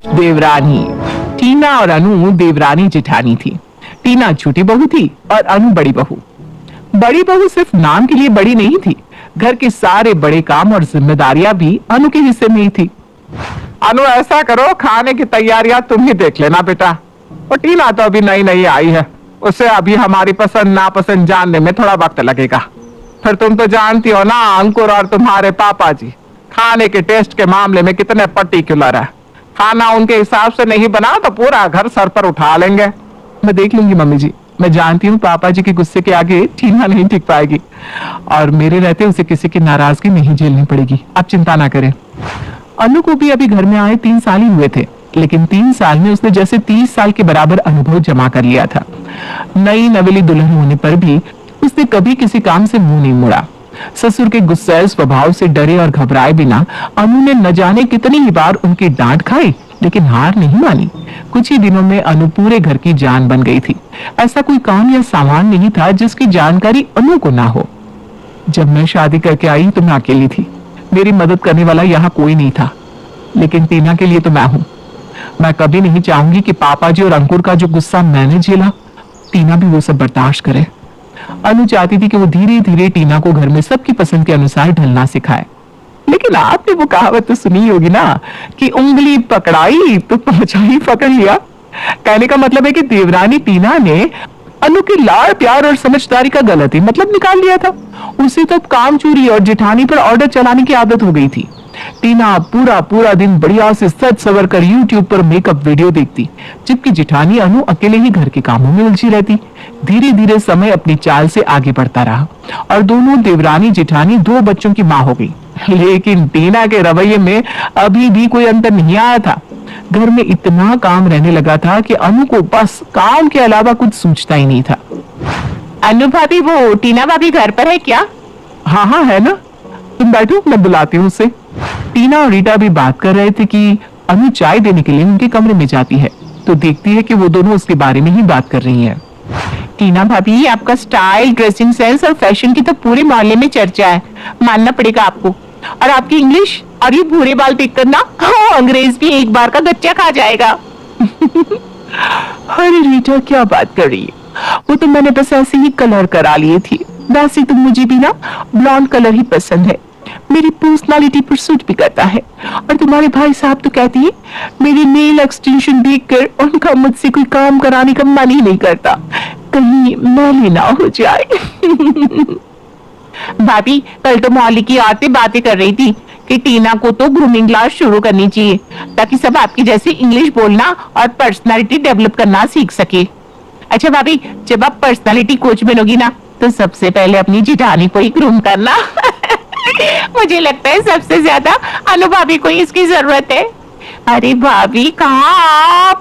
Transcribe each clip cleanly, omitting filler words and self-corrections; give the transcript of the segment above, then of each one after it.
देवरानी। टीना और अनु देवरानी जेठानी थी। टीना छोटी बहू थी और अनु बड़ी बहू। बड़ी बहू सिर्फ नाम के लिए बड़ी नहीं थी, घर के सारे बड़े काम और जिम्मेदारियां भी अनु के हिस्से में ही थी। अनु ऐसा करो, खाने की तैयारियां तुम ही देख लेना बेटा। और टीना तो अभी नई नई आई है, उसे अभी हमारी पसंद नापसंद जानने में थोड़ा वक्त लगेगा। फिर तुम तो जानती हो ना, अंकुर और तुम्हारे पापा जी खाने के टेस्ट के मामले में कितने पर्टिकुलर है। खाना उनके हिसाब से नहीं बना तो पूरा घर सर पर उठा लेंगे। मैं देख लूंगी मम्मी जी, मैं जानती हूँ पापा जी के गुस्से के आगे टीना नहीं टिक पाएगी और मेरे रहते उसे किसी की नाराजगी नहीं झेलनी पड़ेगी। आप चिंता ना करें। अनु को भी अभी घर में आए 3 साल ही हुए थे, लेकिन 3 साल में उसने जैसे 30 साल के बराबर अनुभव जमा कर लिया था। नई नवेली दुल्हन होने पर भी उसने कभी किसी काम से मुंह नहीं मोड़ा। ससुर के गुस्सैल स्वभाव से डरे और घबराए बिना अनु ने न जाने कितनी ही बार उनकी डांट खाई, लेकिन हार नहीं मानी। कुछ ही दिनों में अनु पूरे घर की जान बन गई थी। ऐसा कोई काम या सामान नहीं था जिसकी जानकारी अनु को ना हो। जब मैं शादी करके आई तो मैं अकेली थी, मेरी मदद करने वाला यहाँ कोई नहीं था, लेकिन टीना के लिए तो मैं हूँ। मैं कभी नहीं चाहूंगी कि पापा जी और अंकुर का जो गुस्सा मैंने झेला, टीना भी वो सब बर्दाश्त करे। अनु चाहती थी कि वो धीरे धीरे टीना को घर में सबकी पसंद के अनुसार ढलना सिखाए, लेकिन आपने वो कहावत तो सुनी होगी ना कि उंगली पकड़ाई तो पहुंचाई पकड़ लिया। कहने का मतलब है कि देवरानी टीना ने अनु के लाड़ प्यार और समझदारी का गलत ही मतलब निकाल लिया था। उसे तो काम चोरी और जेठानी पर ऑर्डर चलाने की आदत हो गई थी। टीना पूरा पूरा दिन बढ़िया से सज सवर कर यूट्यूब पर मेकअप वीडियो देखती, जबकि जेठानी अनु अकेले ही घर के कामों में उलझी रहती। धीरे धीरे समय अपनी चाल से आगे बढ़ता रहा और दोनों देवरानी जेठानी 2 बच्चों की मां हो गई, लेकिन टीना के रवैये में अभी भी कोई अंतर नहीं आया था। घर में इतना काम रहने लगा था कि अनु को बस काम के अलावा कुछ सूझता ही नहीं था। अनु भाभी, वो टीना भाभी घर पर है क्या? हाँ हाँ है ना, तुम बैठो, मैं बुलाती हूँ उसे। टीना और रीटा भी बात कर रहे थे कि अनु चाय देने के लिए उनके कमरे में जाती है तो देखती है कि वो दोनों उसके बारे में ही बात कर रही हैं। टीना भाभी, आपका स्टाइल, ड्रेसिंग सेंस और फैशन की तो पूरे मोहल्ले में चर्चा है, मानना पड़ेगा आपको। और आपकी इंग्लिश और ये भूरे बाल देखकर ना, हाँ, अंग्रेज भी एक बार का गच्चा खा जाएगा। अरे रीटा, क्या बात कर रही है? वो तो मैंने बस ऐसे ही कलर करा लिए थी। वैसे तो मुझे भी ना ब्लॉन्ड कलर ही पसंद है, मेरी पर्सनालिटी पर सूट भी करता है। और तुम्हारे भाई साहब तो कहती है मेरी नेल एक्सटेंशन देखकर उनका मुझसे कोई काम कराने का मन ही नहीं करता, कहीं मैली ना हो जाए। भाभी, कल तो मोहल्ले की औरतें बातें कर रही थी कि टीना को तो ग्रूमिंग क्लास शुरू करनी चाहिए ताकि सब आपकी जैसे इंग्लिश बोलना और पर्सनालिटी डेवलप करना सीख सके। अच्छा भाभी, जब आप पर्सनालिटी कोच बनोगी ना तो सबसे पहले अपनी जेठानी को ही ग्रूम करना। मुझे लगता है सबसे ज्यादा अनु भाभी को इसकी जरूरत है। अरे भाभी, कहाँ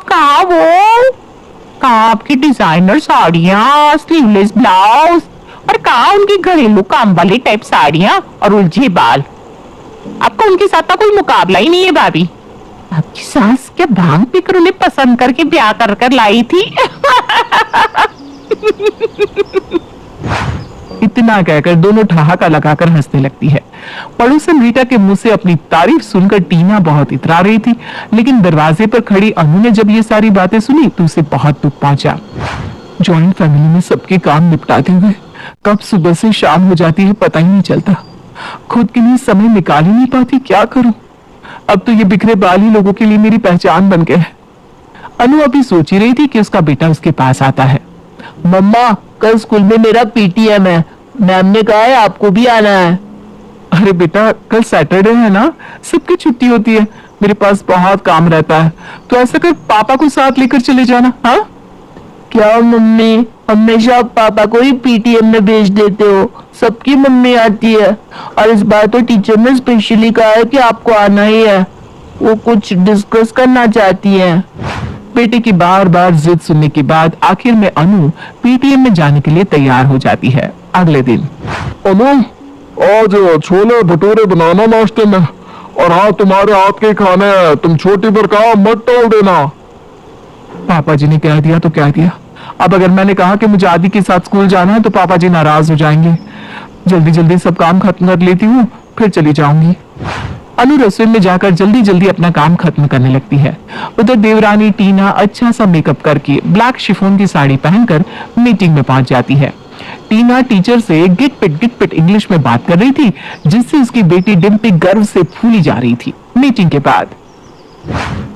आपकी डिजाइनर साड़ियाँ, स्लीवलेस ब्लाउज और कहाँ उनकी घरेलू काम वाली टाइप साड़ियाँ और उलझे बाल? आपको उनके साथ का कोई मुकाबला ही नहीं है भाभी। आपकी सास क्या भांग पीकर उन्हें पसंद करके ब्याह कर लाई थी? इतना कहकर दोनों ठहाका लगाकर हंसने लगती है। पड़ोसन रीटा के मुंह से अपनी तारीफ सुनकर टीना बहुत इतरा रही थी, लेकिन दरवाजे पर खड़ी अनु ने जब ये सारी बातें सुनी तो उसे बहुत दुख पहुंचा। जॉइंट फैमिली में सबके काम निपटाते हुए कब सुबह से शाम हो जाती है पता ही नहीं चलता। खुद के लिए समय निकाल ही नहीं पाती, क्या करूं? अब तो ये बिखरे बाल ही लोगों के लिए मेरी पहचान बन गए। अनु अभी सोच ही रही थी कि उसका बेटा उसके पास आता है। मम्मा, कल स्कूल में मेरा पीटीएम है, मैम ने कहा है आपको भी आना है। अरे बेटा, कल सैटरडे है ना, सबकी छुट्टी होती है, मेरे पास बहुत काम रहता है, तो ऐसा कर पापा को साथ लेकर चले जाना। हाँ क्या मम्मी, हमेशा आप पापा को ही पीटीएम में भेज देते हो, सबकी मम्मी आती है और इस बार तो टीचर ने स्पेशली कहा है कि आपको आना ही है, वो कुछ डिस्कस करना चाहती है। बेटे की बार बार जिद सुनने के बाद आखिर में अनु पीटीएम में जाने के लिए तैयार हो जाती है। अगले दिन, अनु, आज छोले भटूरे बनाना नाश्ते में, और हाँ, तुम्हारे हाथ के खाने हैं, तुम छोटी पर कहा मत तोड़ देना। पापा जी ने कह दिया तो कह दिया, अब अगर मैंने कहा कि मुझे आदि के साथ स्कूल जाना है तो पापा जी नाराज हो जाएंगे। जल्दी जल्दी सब काम खत्म कर लेती हूँ, फिर चली जाऊंगी। अनु रसोई में जाकर जल्दी जल्दी अपना काम खत्म करने लगती है। उधर देवरानी टीना अच्छा सा मेकअप करके ब्लैक शिफॉन की साड़ी पहनकर मीटिंग में पहुंच जाती है। टीना टीचर से गिट पिट इंग्लिश में बात कर रही थी, जिससे उसकी बेटी डिम्पी गर्व से फूली जा रही थी। मीटिंग के बाद,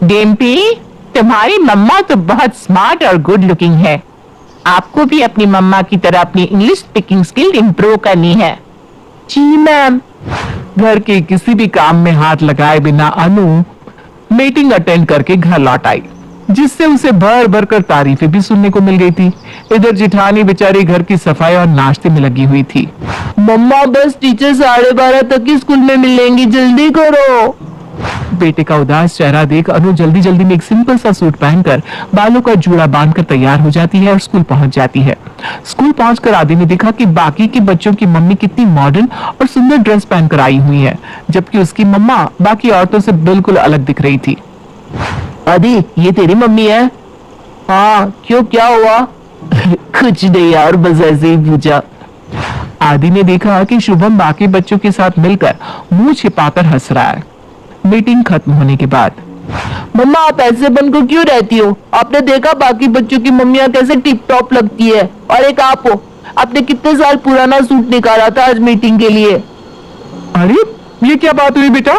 डिम्पी, तुम्हारी मम्मा तो बहुत स्मार्ट और गुड लुकिंग है। आपको भी अपनी मम्मा की तरह अपनी इंग्लिश स्पीकिंग स्किल इम्प्रूव करनी है। जी मैम। घर के किसी भी काम में हाथ लगाए बिना अनु मीटिंग अटेंड करके घर लौट आई, जिससे उसे भर भर कर तारीफें भी सुनने को मिल गई थी। इधर जिठानी बेचारी घर की सफाई और नाश्ते में लगी हुई थी। मम्मा बस टीचर 12:30 तक ही स्कूल में मिलेंगी, जल्दी करो। बेटे का उदास चेहरा देख अनु जल्दी जल्दी में एक सिंपल सा सूट पहनकर बालों का जूड़ा बांधकर तैयार हो जाती है और स्कूल पहुंच जाती है। स्कूल पहुंचकर आदि ने देखा कि बाकी के बच्चों की मम्मी कितनी मॉडर्न और सुंदर ड्रेस पहनकर आई हुई है, जबकि उसकी मम्मा बाकी औरतों से बिल्कुल अलग दिख रही थी। आदि, ये तेरी मम्मी है? हाँ, क्यों, क्या हुआ? कुछ नहीं यार, बस ऐसे ही पूछा। आदि ने देखा कि शुभम बाकी बच्चों के साथ मिलकर मुंह छिपाकर हंस रहा है। मीटिंग खत्म होने के बाद, मम्मा आप ऐसे बनकर क्यों रहती हो? आपने देखा बाकी बच्चों की मम्मियाँ कैसे टिप टॉप लगती है, और एक आप हो, आपने कितने साल पुराना सूट निकाला था आज मीटिंग के लिए। अरे ये क्या बात हुई बेटा?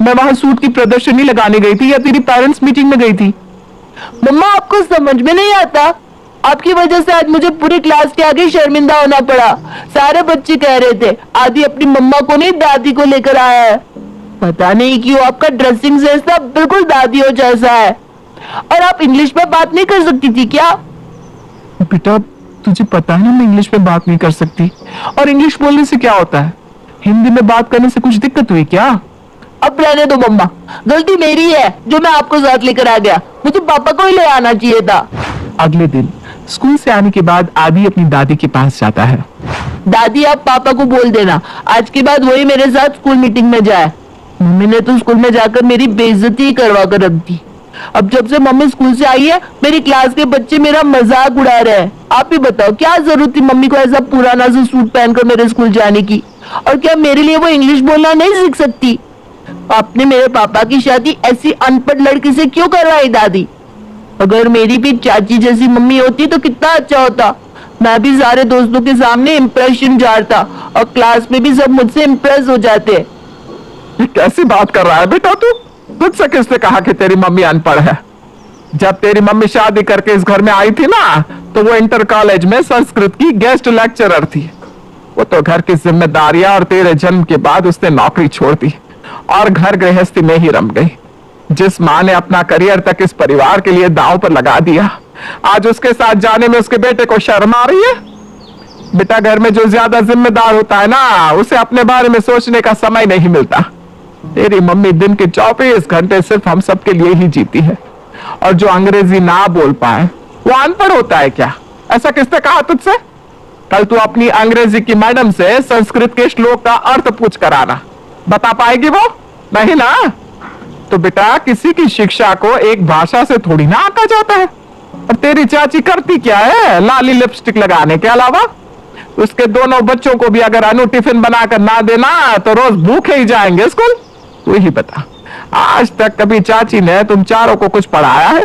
मैं वहां सूट की प्रदर्शनी लगाने गई थी या तेरी पेरेंट्स मीटिंग में गई थी? मम्मा आपको समझ में नहीं आता? आपकी वजह से आज मुझे पूरी क्लास के आगे शर्मिंदा होना पड़ा। सारे बच्चे कह रहे थे आदि अपनी मम्मा को नहीं दादी को लेकर आया है। पता नहीं क्यों आपका ड्रेसिंग सेंस ना बिल्कुल दादियों जैसा है। और आप इंग्लिश में बात नहीं कर सकती थी क्या? बेटा तुझे पता है ना मैं इंग्लिश में बात नहीं कर सकती, और इंग्लिश बोलने से क्या होता है? हिंदी में बात करने से कुछ दिक्कत हुई क्या? अब रहने दो मम्मा, गलती मेरी है जो मैं आपको साथ लेकर आ गया। मुझे पापा को ही ले आना चाहिए था। अगले दिन स्कूल से आने के बाद आदि अपनी दादी के पास जाता है। दादी आप पापा को बोल देना आज के बाद वही मेरे साथ स्कूल मीटिंग में जाए। मम्मी ने तो स्कूल में जाकर मेरी बेइज्जती ही करवा कर रख दी। अब जब से मम्मी स्कूल से आई है मेरी क्लास के बच्चे मेरा मजाक उड़ा रहे हैं। आप ही बताओ क्या जरूरत थी मम्मी को ऐसा पुराना सा सूट पहनकर मेरे स्कूल जाने की? और क्या मेरे लिए वो इंग्लिश बोलना नहीं सीख सकती? आपने मेरे पापा की शादी ऐसी अनपढ़ लड़की से क्यों करवाई दादी? अगर मेरी भी चाची जैसी मम्मी होती तो कितना अच्छा होता। मैं भी सारे दोस्तों के सामने इम्प्रेशन झाड़ता और क्लास में भी सब मुझसे इम्प्रेस हो जाते। ये कैसी बात कर रहा है बेटा तू? तुझसे किसने कहा कि तेरी मम्मी अनपढ़ है? जब तेरी मम्मी शादी करके इस घर में आई थी ना, तो वो इंटर कॉलेज में संस्कृत की गेस्ट लेक्चरर थी। वो तो घर की जिम्मेदारियां और तेरे जन्म के बाद उसने नौकरी छोड़ दी और घर गृहस्थी में ही रम गई। जिस माँ ने अपना करियर तक इस परिवार के लिए दांव पर लगा दिया, आज उसके साथ जाने में उसके बेटे को शर्म आ रही है। बेटा घर में जो ज्यादा जिम्मेदार होता है ना, उसे अपने बारे में सोचने का समय नहीं मिलता। तेरी मम्मी दिन के 24 घंटे सिर्फ हम सबके लिए ही जीती है, और जो अंग्रेजी ना बोल पाए वो अनपढ़ होता है क्या? ऐसा किसने कहा तुझसे? कल तू अपनी अंग्रेजी की मैडम से संस्कृत के श्लोक का अर्थ पूछ कर आना। बता पाएगी वो? नहीं ना? तो बेटा किसी की शिक्षा को एक भाषा से थोड़ी ना आंका जाता है। और तेरी चाची करती क्या है लाली लिपस्टिक लगाने के अलावा? उसके दोनों बच्चों को भी अगर अनु टिफिन बनाकर ना देना तो रोज भूखे ही जाएंगे स्कूल। तू ही बता, आज तक कभी चाची ने तुम चारों को कुछ पढ़ाया है?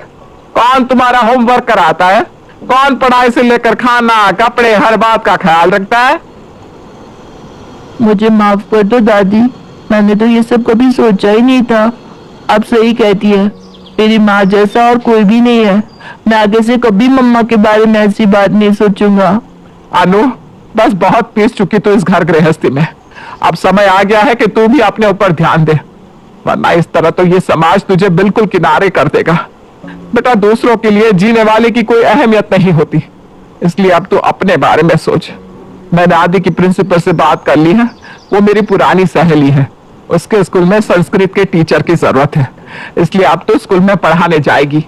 कौन तुम्हारा होमवर्क कराता है? कौन पढ़ाई से लेकर खाना कपड़े हर बात का ख्याल रखता है? मुझे माफ कर दो दादी, मैंने तो ये सब कभी सोचा ही नहीं था। आप सही कहती है, मेरी माँ जैसा और कोई भी नहीं है। मैं आगे से कभी मम्मा के बारे में ऐसी बात नहीं सोचूंगा। अनु बस बहुत पीस चुकी तू इस घर गृहस्थी में। अब समय आ गया है कि तू भी अपने ऊपर ध्यान दे, वरना इस तरह तो ये समाज तुझे बिल्कुल किनारे कर देगा। बेटा दूसरों के लिए जीने वाले की कोई अहमियत नहीं होती, इसलिए अब तू अपने बारे में सोच। मैंने आदि की प्रिंसिपल से बात कर ली है, वो मेरी पुरानी सहेली है। उसके स्कूल में संस्कृत के टीचर की जरूरत है, इसलिए अब तो स्कूल में पढ़ाने जाएगी।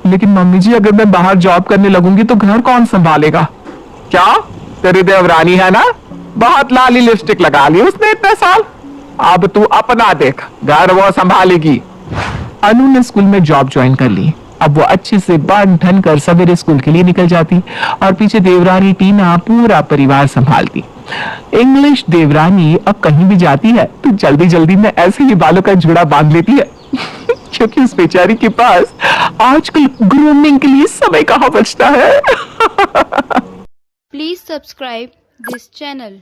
लेकिन मम्मी जी अगर मैं बाहर जॉब करने लगूंगी तो घर कौन संभालेगा? क्या तेरी देवरानी है ना, बहुत लाली लिपस्टिक लगा ली उसने इतने साल। अब तू अपना देख, घर वो संभालेगी। अनु ने स्कूल में जॉब ज्वाइन कर ली। अब वो अच्छे से बन ठन कर सवेरे स्कूल के लिए निकल जाती और पीछे देवरानी टीना पूरा परिवार संभालती। इंग्लिश देवरानी अब कहीं भी जाती है तो जल्दी जल्दी में ऐसे ही बालों का जुड़ा बांध लेती है क्योंकि उस बेचारी के पास आजकल ग्रूमिंग के लिए समय कहाँ बचता है। Please subscribe this channel.